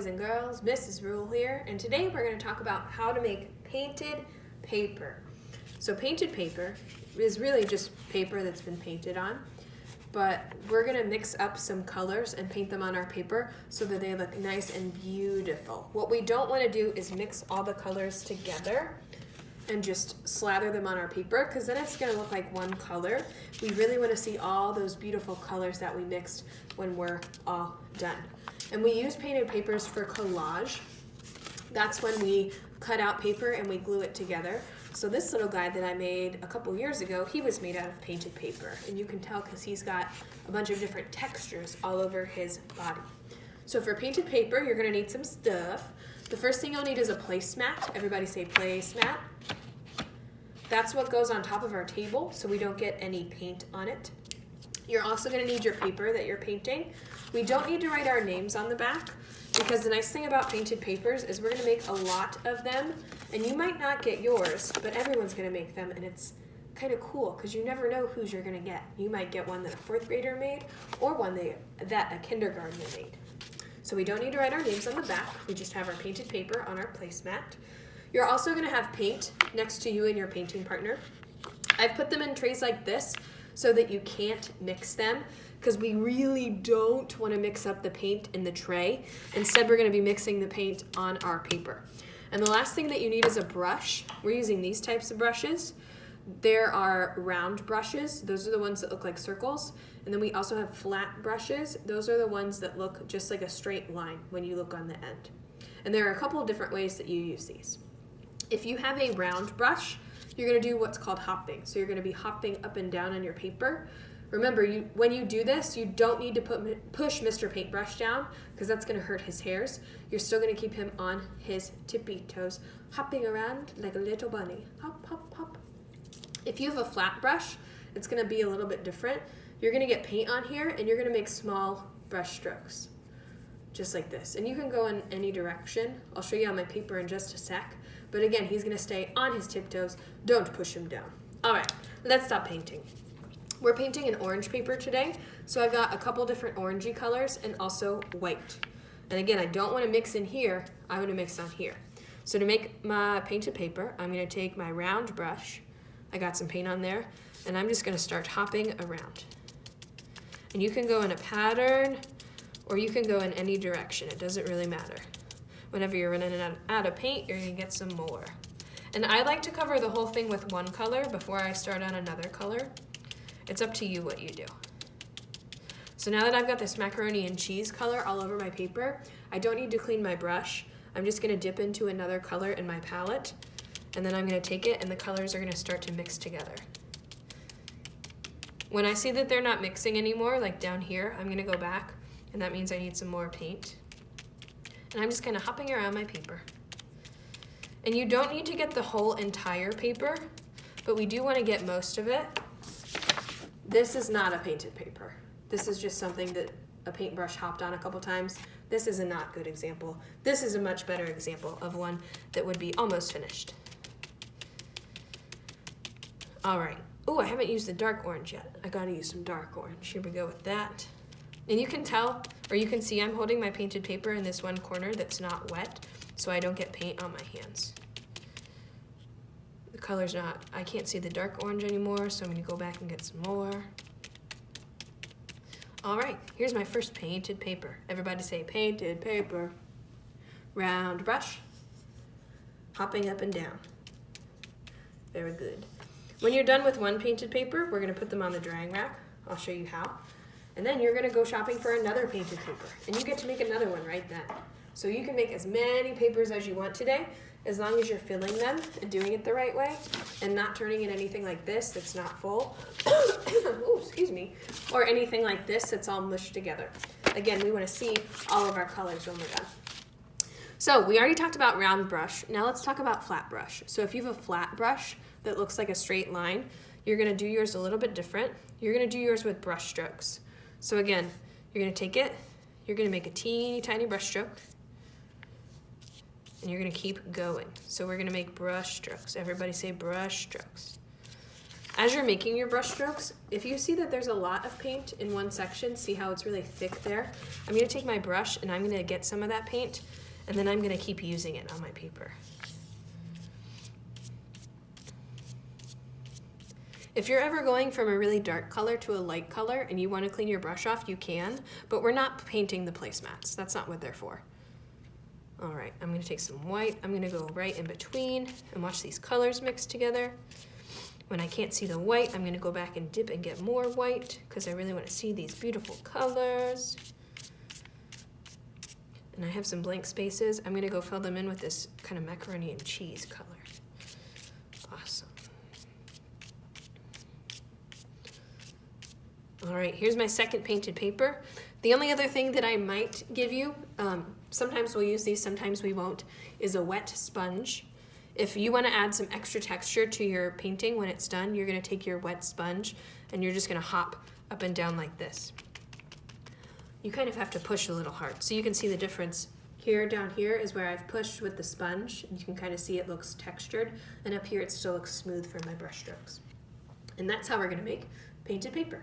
and girls, Mrs. Rule here, and today we're going to talk about how to make painted paper. So painted paper is really just paper that's been painted on, but we're going to mix up some colors and paint them on our paper so that they look nice and beautiful. What we don't want to do is mix all the colors together and just slather them on our paper, because then it's going to look like one color. We really want to see all those beautiful colors that we mixed when we're all done. And we use painted papers for collage. That's when we cut out paper and we glue it together. So this little guy that I made a couple years ago, he was made out of painted paper. And you can tell because he's got a bunch of different textures all over his body. So for painted paper, you're going to need some stuff. The first thing you'll need is a placemat. Everybody say placemat. That's what goes on top of our table so we don't get any paint on it. You're also going to need your paper that you're painting. We don't need to write our names on the back because the nice thing about painted papers is we're going to make a lot of them, and you might not get yours, but everyone's going to make them, and it's kind of cool because you never know whose you're going to get. You might get one that a fourth grader made or one that a kindergartner made. So we don't need to write our names on the back. We just have our painted paper on our placemat. You're also going to have paint next to you and your painting partner. I've put them in trays like this so that you can't mix them, because we really don't want to mix up the paint in the tray. Instead, we're going to be mixing the paint on our paper. And the last thing that you need is a brush. We're using these types of brushes. There are round brushes. Those are the ones that look like circles. And then we also have flat brushes. Those are the ones that look just like a straight line when you look on the end. And there are a couple of different ways that you use these. If you have a round brush, you're going to do what's called hopping. So you're going to be hopping up and down on your paper. Remember, when you do this, you don't need to push Mr. Paintbrush down because that's going to hurt his hairs. You're still going to keep him on his tippy toes, hopping around like a little bunny. Hop, hop, hop. If you have a flat brush, it's going to be a little bit different. You're going to get paint on here, and you're going to make small brush strokes, just like this. And you can go in any direction. I'll show you on my paper in just a sec. But again, he's going to stay on his tiptoes. Don't push him down. All right, let's stop painting. We're painting an orange paper today, so I've got a couple different orangey colors and also white. And again, I don't want to mix in here. I want to mix on here. So to make my painted paper, I'm going to take my round brush. I got some paint on there, and I'm just going to start hopping around. And you can go in a pattern, or you can go in any direction. It doesn't really matter. Whenever you're running out of paint, you're going to get some more. And I like to cover the whole thing with one color before I start on another color. It's up to you what you do. So now that I've got this macaroni and cheese color all over my paper, I don't need to clean my brush. I'm just going to dip into another color in my palette, and then I'm going to take it and the colors are going to start to mix together. When I see that they're not mixing anymore, like down here, I'm going to go back, and that means I need some more paint. And I'm just kind of hopping around my paper. And you don't need to get the whole entire paper, but we do want to get most of it. This is not a painted paper. This is just something that a paintbrush hopped on a couple times. This is a not good example. This is a much better example of one that would be almost finished. All right. Oh, I haven't used the dark orange yet. I gotta use some dark orange. Here we go with that. And you can tell, or you can see I'm holding my painted paper in this one corner that's not wet, so I don't get paint on my hands. The color's not, I can't see the dark orange anymore, so I'm going to go back and get some more. All right, here's my first painted paper. Everybody say painted paper. Round brush, hopping up and down. Very good. When you're done with one painted paper, we're going to put them on the drying rack. I'll show you how. And then you're going to go shopping for another painted paper, and you get to make another one right then. So you can make as many papers as you want today, as long as you're filling them and doing it the right way and not turning in anything like this that's not full. Ooh, excuse me. Or anything like this that's all mushed together. Again, we want to see all of our colors when we're done. So we already talked about round brush. Now let's talk about flat brush. So if you have a flat brush that looks like a straight line, you're going to do yours a little bit different. You're going to do yours with brush strokes. So again, you're going to take it, you're going to make a teeny tiny brush stroke, and you're going to keep going. So we're going to make brush strokes. Everybody say brush strokes. As you're making your brush strokes, if you see that there's a lot of paint in one section, see how it's really thick there? I'm gonna take my brush and I'm gonna get some of that paint, and then I'm gonna keep using it on my paper. If you're ever going from a really dark color to a light color and you want to clean your brush off, you can, but we're not painting the placemats. That's not what they're for. All right, I'm gonna take some white. I'm gonna go right in between and watch these colors mix together. When I can't see the white, I'm gonna go back and dip and get more white because I really want to see these beautiful colors. And I have some blank spaces. I'm gonna go fill them in with this kind of macaroni and cheese color. Awesome. All right, here's my second painted paper. The only other thing that I might give you, sometimes we'll use these, sometimes we won't, is a wet sponge. If you want to add some extra texture to your painting when it's done, you're going to take your wet sponge and you're just going to hop up and down like this. You kind of have to push a little hard. So you can see the difference here. Down here is where I've pushed with the sponge. You can kind of see it looks textured, and up here it still looks smooth for my brush strokes. And that's how we're going to make painted paper.